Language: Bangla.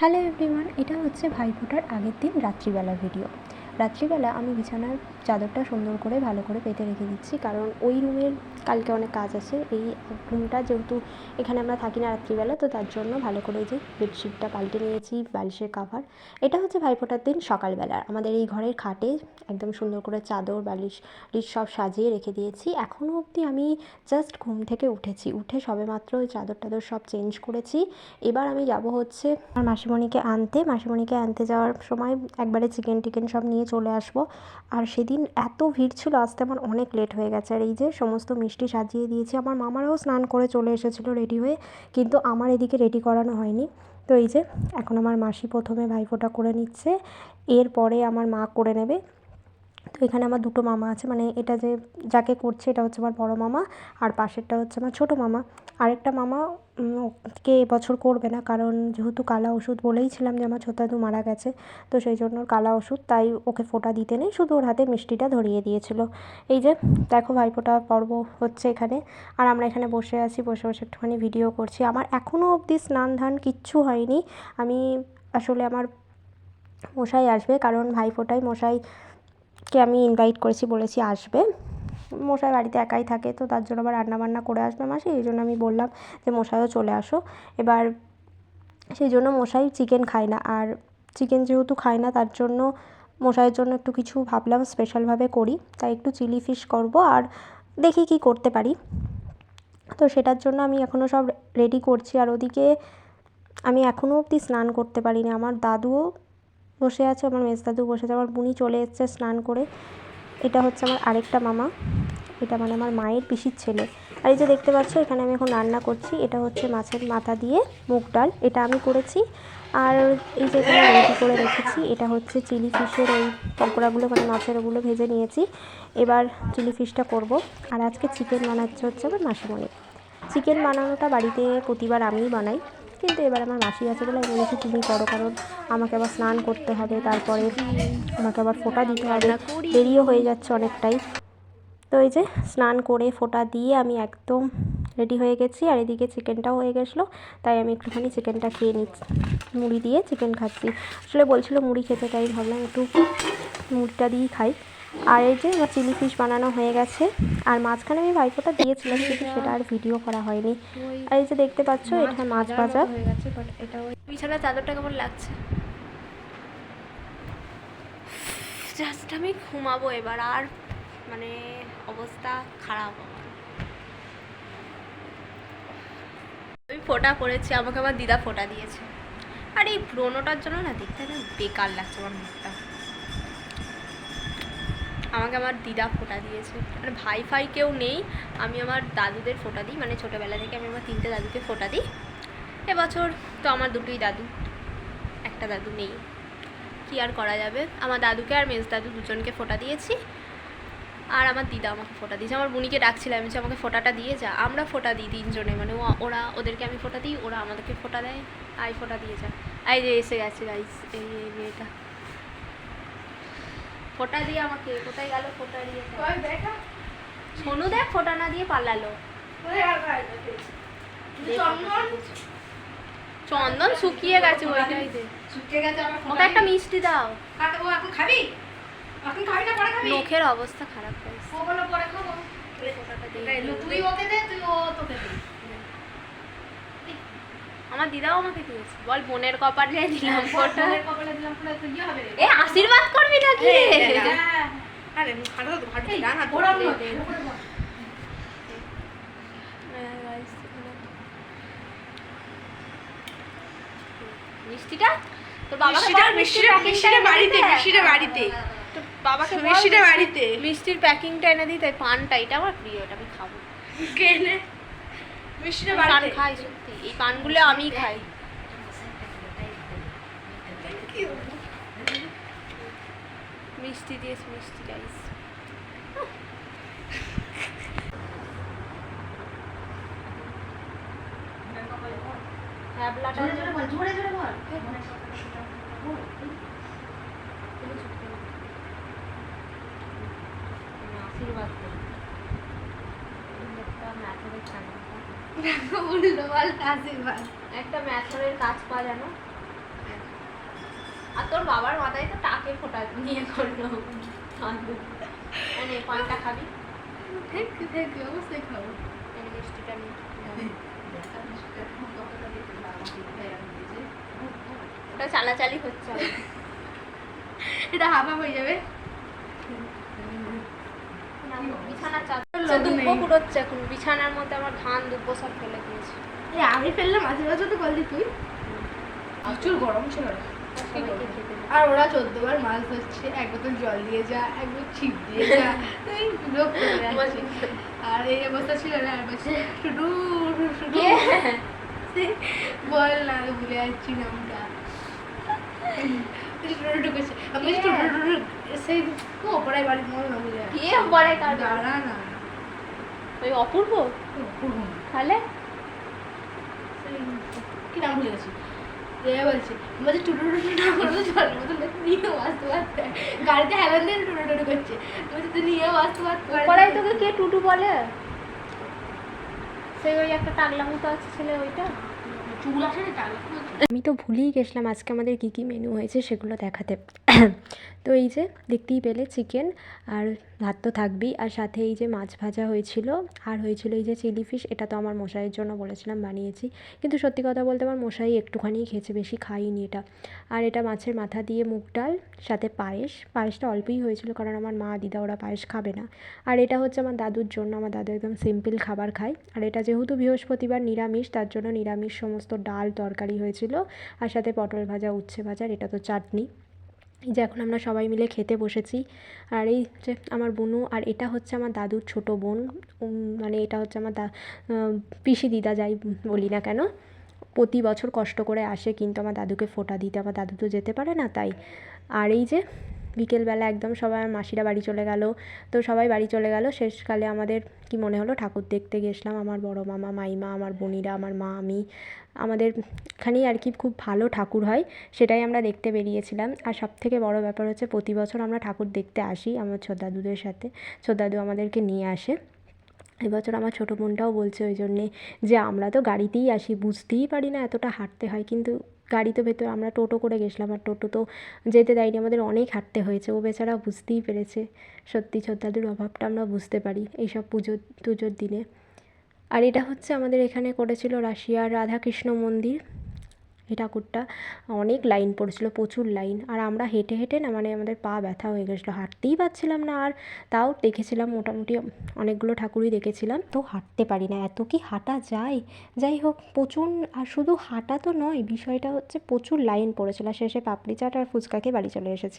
হ্যালো এভরিওয়ান, এটা হচ্ছে ভাইফোঁটার আগের দিন রাত্রিবেলার ভিডিও। রাত্রিবেলা আমি বিছানার চাদরটা সুন্দর করে ভালো করে পেতে রেখে দিচ্ছি, কারণ ওই রুমের কালকে অনেক কাজ আছে। এই রুমটা যেহেতু এখানে আমরা থাকি না রাত্রিবেলা, তো তার জন্য ভালো করে যে বেডশিটটা পাল্টে নিয়েছি, বালিশের কাভার। এটা হচ্ছে ভাইফোঁটার দিন সকালবেলা আমাদের এই ঘরের খাটে একদম সুন্দর করে চাদর বালিশ সব সাজিয়ে রেখে দিয়েছি। এখনও অবধি আমি জাস্ট ঘুম থেকে উঠে সবেমাত্র ওই চাদর টাদর সব চেঞ্জ করেছি। এবার আমি যাব হচ্ছে আমার মাসিমণিকে আনতে যাওয়ার সময় একবারে চিকেন টিকেন সব নিয়ে চলে আসবো। আর সেদিন এত ভিড় ছিল, আসতে আমার অনেক লেট হয়ে গেছে। আর এই যে সমস্ত মিষ্টি সাজিয়ে দিয়েছি, আমার মামারাও স্নান করে চলে এসেছিলো রেডি হয়ে, কিন্তু আমার এদিকে রেডি করানো হয়নি। তো এই যে এখন আমার মাসি প্রথমে ভাইফোঁটা করে নিচ্ছে, এরপরে আমার মা করে নেবে। তো এখানে আমার দুটো মামা আছে, মানে এটা যে যাকে করছে এটা হচ্ছে আমার বড় মামা, আর পাশেরটা হচ্ছে আমার ছোটো মামা। আরেকটা মামা কে এবছর করবে না, কারণ যেহেতু কালা ওষুধ বলেইছিলাম যে আমার ছোট দাদু মারা গেছে, তো সেই জন্য কালা ওষুধ, তাই ওকে ফোঁটা দিতে নেই, শুধু ওর হাতে মিষ্টিটা ধরিয়ে দিয়েছিল। এই যে দেখো ভাইফোঁটা পর্ব হচ্ছে এখানে, আর আমরা এখানে বসে আছি, বসে বসে একটুখানি ভিডিও করছি। আমার এখনও অবধি স্নান ধান কিচ্ছু হয়নি। আমি আসলে আমার মশাই আসবে, কারণ ভাইফোঁটায় মশাইকে আমি ইনভাইট করেছি, বলেছি আসবে। মশাই বাড়িতে একাই থাকে, তো তার জন্য আবার রান্নাবান্না করে আসবে মাসি, এই জন্য আমি বললাম যে মশাইও চলে আসো। এবার সেই জন্য মশাই চিকেন খায় না, আর চিকেন যেহেতু খায় না তার জন্য মশাইয়ের জন্য একটু কিছু ভাবলাম স্পেশালভাবে করি, তাই একটু চিলি ফিশ করবো, আর দেখি কি করতে পারি। তো সেটার জন্য আমি এখনও সব রেডি করছি। আর ওদিকে আমি এখনও অবধি স্নান করতে পারিনি। আমার দাদুও বসে আছে, আমার মেজদাদু বসে আছে, আমার বুনি চলে এসছে স্নান করে। এটা হচ্ছে আমার আরেকটা মামা, এটা মানে আমার মায়ের পিসির ছেলে। আর এই যে দেখতে পাচ্ছ এখানে আমি এখন রান্না করছি, এটা হচ্ছে মাছের মাথা দিয়ে মুগ ডাল, এটা আমি করেছি। আর এই যে এখানে রেডি করে রেখেছি, এটা হচ্ছে চিলি ফিশের ওই পকোড়াগুলো, মানে মাছের ওগুলো ভেজে নিয়েছি। এবার চিলি ফিশটা করব। আর আজকে চিকেন বানাচ্ছে হচ্ছে আমার মাসিমণি। চিকেন বানানোটা বাড়িতে প্রতিবার আমিই বানাই, কিন্তু এবার আমার মাসি আছে বলে আমি বলেছি তুমি করো, কারণ আমাকে আবার স্নান করতে হবে, তারপরে আমাকে আবার ফোঁটা দিতে হবে, দেরিও হয়ে যাচ্ছে অনেকটাই। তো এই যে স্নান করে ফোঁটা দিয়ে আমি একদম রেডি হয়ে গেছি। আর এদিকে চিকেনটাও হয়ে গেছিলো, তাই আমি একটুখানি চিকেনটা খেয়ে নিচ্ছি, মুড়ি দিয়ে চিকেন খাচ্ছি। আসলে বলছিল মুড়ি খেতে, তাই ভাবলাম একটু মুড়িটা দিয়েই খাই। আর এই যে আমার চিলি ফিশ বানানো হয়ে গেছে, আর মাঝখানে আমি ভাইফোঁটা দিয়েছিলাম, কিন্তু সেটা আর ভিডিও করা হয়নি। আর এই যে দেখতে পাচ্ছ এটা মাছ ভাজা হয়ে গেছে, বাট এটা ওই বিছানার চাদরটা কেমন লাগছে জাস্ট আমি ঘুমাবো এবার, আর মানে অবস্থা খারাপ আমার। আমি ফোঁটা করেছি, আমাকে আমার দিদা ফোঁটা দিয়েছে, আর এই ব্রণটার জন্য না দেখতে না বেকার লাগছে আমার মুখটা। আমাকে আমার দিদা ফোঁটা দিয়েছে, আর ভাই ফাই কেউ নেই, আমি আমার দাদুদের ফোঁটা দিই, মানে ছোটোবেলা থেকে আমি আমার 3টে দাদুকে ফোঁটা দিই। এবছর তো আমার দুটোই দাদু, একটা দাদু নেই, কি আর করা যাবে। আমার দাদুকে আর মেজ দাদু দুজনকে ফোঁটা দিয়েছি, আর আমার দিদা আমাকে ফোঁটা দিয়েছে। আমার বুনিকে ডাকছিলাম যে আমাকে ফোঁটাটা দিয়ে যা, আমরা ফোঁটা দিই 3জনে, মানে ওরা ওদেরকে আমি ফোঁটা দিই, ওরা আমাদেরকে ফোঁটা দেয়, আই ফোঁটা দিয়ে যা। এই যে এসে গেছে গাইস, এই এটা ফোঁটা দিয়ে আমাকে কোথায় গেল ফোঁটা দিয়ে, সোনু দেখ ফোঁটা না দিয়ে পালালো। চন্দন শুকিয়ে গেছে, ওইটাই দে, ওকে একটা মিষ্টি দাও। ও এখন খাবি? এখন খাবি না পরে খাবি? মুখের অবস্থা খারাপ হয়েছে, ও বলে পরে খাবো। তুই ওকে দে, তুই ও তোকে দে। আমার দিদাও আমাকে দিয়েছে, বল বোনের কপালে দিলাম ফোঁটা, বোনের কপালে দিলাম ফোঁটা, তো কি হবে রে? এ আশীর্বাদ করবি নাকি রে? আরে খাটো তো খাটো না না ওরা দে। মিষ্টিটা তোর বাবাকে মিষ্টিটা বাড়িতে তো বাবাকে মিষ্টিটা বাড়িতে মিষ্টির প্যাকিংটা এনে দিই, তাই পানটা এটা আমার প্রিয়, এটা আমি খাবো। কেনে মিষ্টিটা বাড়িতে খাই, সত্যি এই পানগুলো আমি খাই। মিষ্টি দিয়েছে, মিষ্টি গাইস। জোরে জোরে বল, আশীর্বাদ করি, একটা ম্যাথরের কাজ পা জানো, বাবার মাথায় তো টাকের ফোঁটা নিয়ে করলো। মানে পানটা খাবি? অবশ্যই খাবো। মিষ্টিটা নিয়ে ওটা চালাচালি হচ্ছে। এটা হাফ হয়ে যাবে। বিছানার চাদর দুব্বো কুড়োচ্ছে এখন, বিছানার মধ্যে আমার ধান দুব্বো সব ফেলে দিয়েছে। আমি ফেললাম, মাঝে মাঝে তো করলি তুই। প্রচুর গরম ছিল আর ওরা 14 বার মাছ ধরছে, এক বোতল জল দিয়ে যা, এক বোতল ছিপ দিয়ে যা, আর এই অবস্থা ছিল না। শুধু শুধু বল না, ভুলে যাচ্ছি নামটা। আমি সেই অপরাই বাড়ি মনে না ভুলে কে অপরাই কার দাঁড়া না, ওই অপূর্ব তাহলে কি নাম ভুলে গেছি। বলছে বলছে টুটু টুটু না করলে জলের বোতল নিয়ে আসতে পারতে, গাড়িতে হেলান দিয়ে টুটু টুটু করছে, বলছে তুই নিয়েও আসতে পারতে। পড়াই তোকে কে টুটু বলে? সেই ওই একটা টাগলা মতো আছে ছেলে, ওইটা চুল আসে না টাগলা। আমি তো ভুলেই গেছিলাম আজকে আমাদের কী কী মেনু হয়েছে সেগুলো দেখাতে। তো এই যে দেখতেই পেলে চিকেন আর ভাত তো থাকবেই, আর সাথে এই যে মাছ ভাজা হয়েছিল, আর হয়েছিল এই যে চিলি ফিশ। এটা তো আমার মশাইয়ের জন্য বলেছিলাম বানিয়েছি, কিন্তু সত্যি কথা বলতে আমার মশাই একটুখানিই খেয়েছে, বেশি খাইনি এটা। আর এটা মাছের মাথা দিয়ে মুগ ডাল, সাথে পায়েসটা অল্পই হয়েছিল কারণ আমার মা দিদা ওরা পায়েস খাবে না। আর এটা হচ্ছে আমার দাদুর জন্য, আমার দাদু একদম সিম্পল খাবার খায়। আর এটা যেহেতু বৃহস্পতিবার নিরামিষ, তার জন্য নিরামিষ সমস্ত ডাল তরকারি হয়েছিল, আর সাথে পটল ভাজা, উচ্ছে ভাজা, আর এটা তো চাটনি। এই যে এখন আমরা সবাই মিলে খেতে বসেছি। আর এই যে আমার বুনু, আর এটা হচ্ছে আমার দাদুর ছোটো বোন, মানে এটা হচ্ছে আমার পিসি দিদা যাই বলি না কেন। প্রতি বছর কষ্ট করে আসে কিন্তু আমার দাদুকে ফোঁটা দিতে, আমার দাদু তো যেতে পারে না তাই। আর এই যে বিকেলবেলা একদম সবাই, মাসিরা বাড়ি চলে গেল, তো সবাই বাড়ি চলে গেল। শেষকালে আমাদের কি মনে হলো ঠাকুর দেখতে গেছিলাম, আমার বড় মামা, মাইমা, আমার বোনিরা, আমার মা, আমি। আমাদের এখানেই আর কি খুব ভালো ঠাকুর হয়, সেটাই আমরা দেখতে বেরিয়েছিলাম। আর সবথেকে বড় ব্যাপার হচ্ছে প্রতি বছর আমরা ঠাকুর দেখতে আসি আমার ছোটদাদুদের সাথে, ছোটদাদু আমাদেরকে নিয়ে আসে। এবছর আমার ছোটো বোনটাও বলছে ওই জন্যে যে আমরা তো গাড়িতেই আসি, বুঝতেই পারি না এতটা হাঁটতে হয়, কিন্তু গাড়ি তো ভেতর, আমরা টোটো করে গেছিলাম, আর টোটো তো যেতে দেয়নি, আমাদের অনেক হাঁটতে হয়েছে। ও বেচারা বুঝতেই পেরেছে, সত্যি ছোটদাদুর অভাবটা আমরা বুঝতে পারি এইসব পুজো টুজোর দিনে। আর এটা হচ্ছে আমাদের এখানে করেছিল রাশিয়ার রাধাকৃষ্ণ মন্দির। এই ঠাকুরটা অনেক লাইন পড়েছিল, প্রচুর লাইন, আর আমরা হেঁটে হেঁটে না, মানে আমাদের পা ব্যথা হয়ে গেছিলো, হাঁটতেই পারছিলাম না। আর তাও দেখেছিলাম মোটামুটি অনেকগুলো ঠাকুরই দেখেছিলাম, তো হাঁটতে পারি না, এত কি হাঁটা যায়। যাই হোক, প্রচুর। আর শুধু হাঁটা তো নয়, বিষয়টা হচ্ছে প্রচুর লাইন পড়েছিল, শেষে পাপড়ি চাট আর ফুচকা খেয়ে বাড়ি চলে এসেছি।